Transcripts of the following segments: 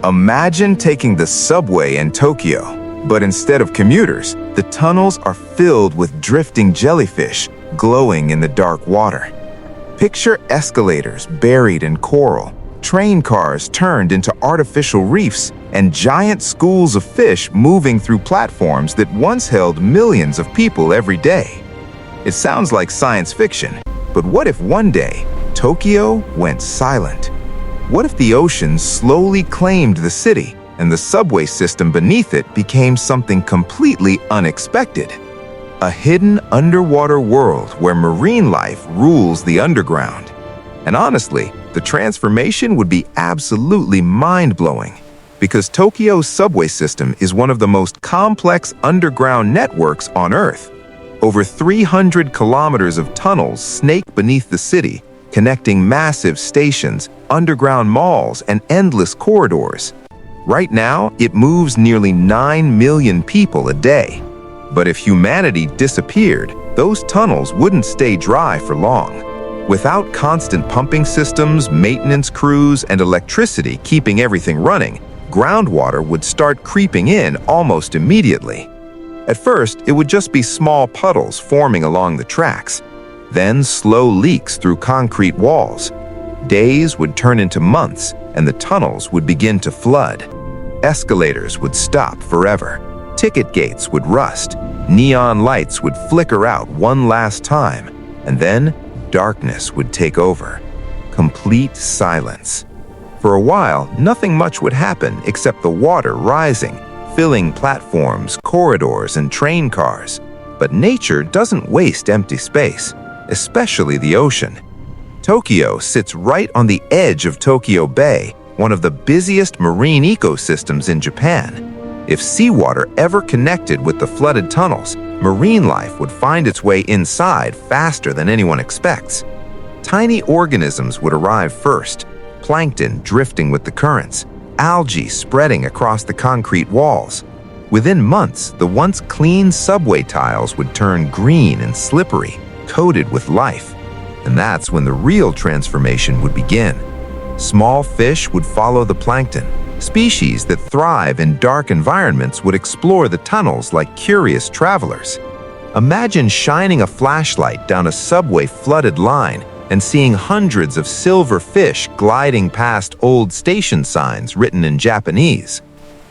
Imagine taking the subway in Tokyo, but instead of commuters, the tunnels are filled with drifting jellyfish glowing in the dark water. Picture escalators buried in coral, train cars turned into artificial reefs, and giant schools of fish moving through platforms that once held millions of people every day. It sounds like science fiction, but what if one day Tokyo went silent? What if the ocean slowly claimed the city and the subway system beneath it became something completely unexpected? A hidden underwater world where marine life rules the underground. And honestly, the transformation would be absolutely mind-blowing, because Tokyo's subway system is one of the most complex underground networks on Earth. Over 300 kilometers of tunnels snake beneath the city, connecting massive stations, underground malls, and endless corridors. Right now, it moves nearly 9 million people a day. But if humanity disappeared, those tunnels wouldn't stay dry for long. Without constant pumping systems, maintenance crews, and electricity keeping everything running, groundwater would start creeping in almost immediately. At first, it would just be small puddles forming along the tracks, then slow leaks through concrete walls. Days would turn into months, and the tunnels would begin to flood. Escalators would stop forever. Ticket gates would rust. Neon lights would flicker out one last time, and then darkness would take over. Complete silence. For a while, nothing much would happen except the water rising, filling platforms, corridors, and train cars. But nature doesn't waste empty space, especially the ocean. Tokyo sits right on the edge of Tokyo Bay, one of the busiest marine ecosystems in Japan. If seawater ever connected with the flooded tunnels, marine life would find its way inside faster than anyone expects. Tiny organisms would arrive first, plankton drifting with the currents, algae spreading across the concrete walls. Within months, the once clean subway tiles would turn green and slippery, coated with life. And that's when the real transformation would begin. Small fish would follow the plankton. Species that thrive in dark environments would explore the tunnels like curious travelers. Imagine shining a flashlight down a subway flooded line and seeing hundreds of silver fish gliding past old station signs written in Japanese.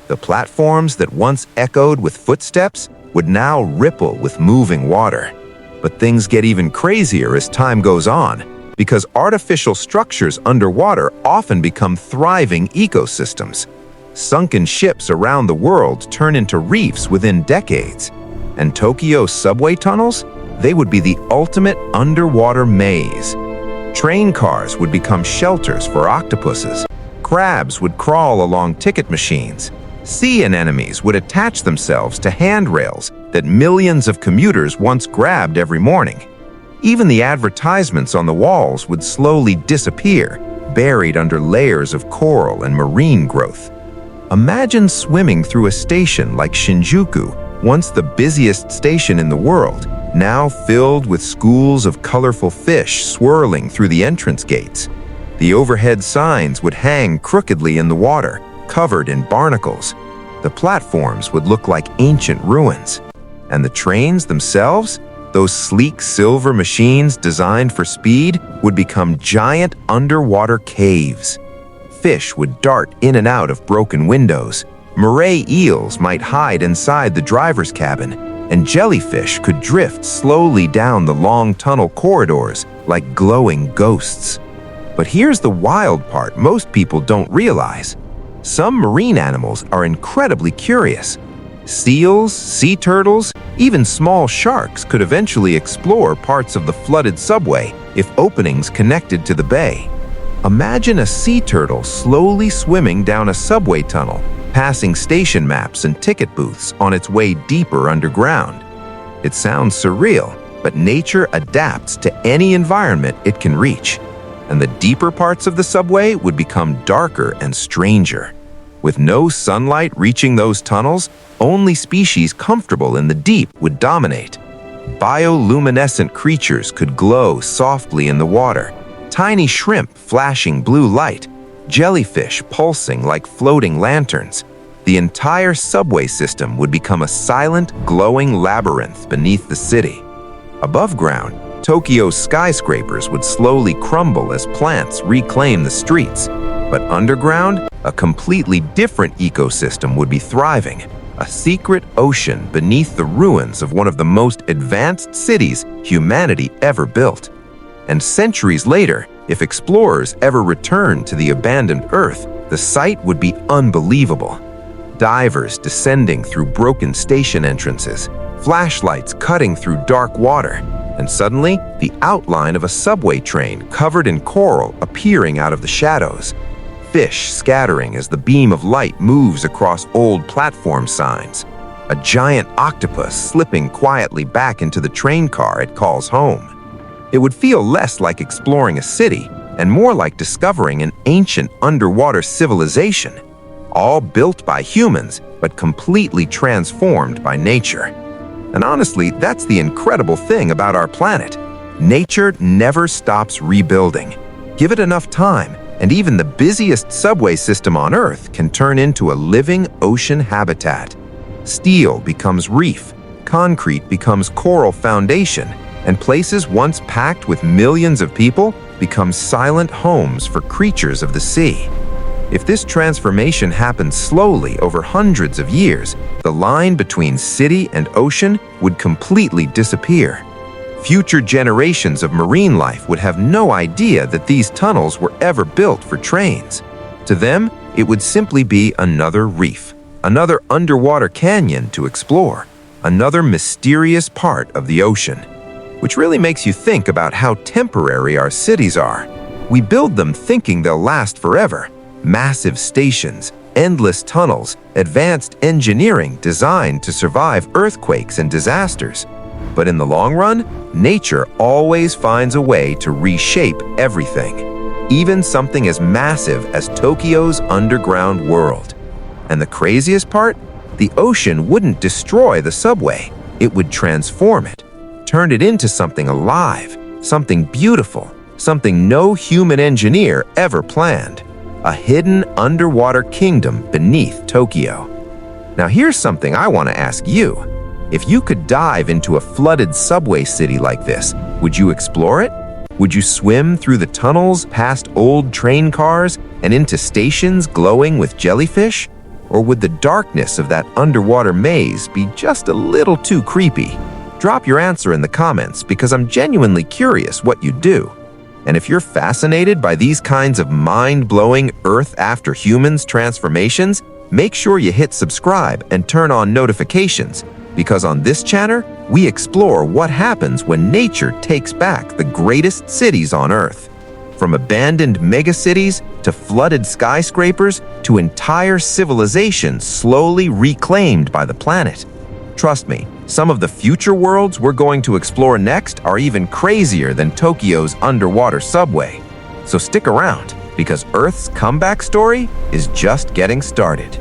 The platforms that once echoed with footsteps would now ripple with moving water. But things get even crazier as time goes on, because artificial structures underwater often become thriving ecosystems. Sunken ships around the world turn into reefs within decades. And Tokyo's subway tunnels? They would be the ultimate underwater maze. Train cars would become shelters for octopuses. Crabs would crawl along ticket machines. Sea anemones would attach themselves to handrails that millions of commuters once grabbed every morning. Even the advertisements on the walls would slowly disappear, buried under layers of coral and marine growth. Imagine swimming through a station like Shinjuku, once the busiest station in the world, now filled with schools of colorful fish swirling through the entrance gates. The overhead signs would hang crookedly in the water, covered in barnacles. The platforms would look like ancient ruins. And the trains themselves, those sleek silver machines designed for speed, would become giant underwater caves. Fish would dart in and out of broken windows. Moray eels might hide inside the driver's cabin, and jellyfish could drift slowly down the long tunnel corridors like glowing ghosts. But here's the wild part most people don't realize. Some marine animals are incredibly curious. Seals, sea turtles, even small sharks could eventually explore parts of the flooded subway if openings connected to the bay. Imagine a sea turtle slowly swimming down a subway tunnel, passing station maps and ticket booths on its way deeper underground. It sounds surreal, but nature adapts to any environment it can reach. And the deeper parts of the subway would become darker and stranger. With no sunlight reaching those tunnels, only species comfortable in the deep would dominate. Bioluminescent creatures could glow softly in the water, tiny shrimp flashing blue light, jellyfish pulsing like floating lanterns. The entire subway system would become a silent, glowing labyrinth beneath the city. Above ground, Tokyo's skyscrapers would slowly crumble as plants reclaim the streets. But underground, a completely different ecosystem would be thriving, a secret ocean beneath the ruins of one of the most advanced cities humanity ever built. And centuries later, if explorers ever returned to the abandoned Earth, the sight would be unbelievable. Divers descending through broken station entrances, flashlights cutting through dark water, and suddenly, the outline of a subway train covered in coral appearing out of the shadows. Fish scattering as the beam of light moves across old platform signs. A giant octopus slipping quietly back into the train car it calls home. It would feel less like exploring a city and more like discovering an ancient underwater civilization, all built by humans but completely transformed by nature. And honestly, that's the incredible thing about our planet. Nature never stops rebuilding. Give it enough time, and even the busiest subway system on Earth can turn into a living ocean habitat. Steel becomes reef, concrete becomes coral foundation, and places once packed with millions of people become silent homes for creatures of the sea. If this transformation happens slowly over hundreds of years, the line between city and ocean would completely disappear. Future generations of marine life would have no idea that these tunnels were ever built for trains. To them, it would simply be another reef, another underwater canyon to explore, another mysterious part of the ocean. Which really makes you think about how temporary our cities are. We build them thinking they'll last forever. Massive stations, endless tunnels, advanced engineering designed to survive earthquakes and disasters. But in the long run, nature always finds a way to reshape everything, even something as massive as Tokyo's underground world. And the craziest part? The ocean wouldn't destroy the subway. It would transform it, turn it into something alive, something beautiful, something no human engineer ever planned. A hidden underwater kingdom beneath Tokyo. Now here's something I want to ask you. If you could dive into a flooded subway city like this, would you explore it? Would you swim through the tunnels past old train cars and into stations glowing with jellyfish? Or would the darkness of that underwater maze be just a little too creepy? Drop your answer in the comments because I'm genuinely curious what you'd do. And if you're fascinated by these kinds of mind-blowing Earth after humans transformations, make sure you hit subscribe and turn on notifications, because on this channel, we explore what happens when nature takes back the greatest cities on Earth. From abandoned megacities to flooded skyscrapers to entire civilizations slowly reclaimed by the planet. Trust me, some of the future worlds we're going to explore next are even crazier than Tokyo's underwater subway. So stick around, because Earth's comeback story is just getting started.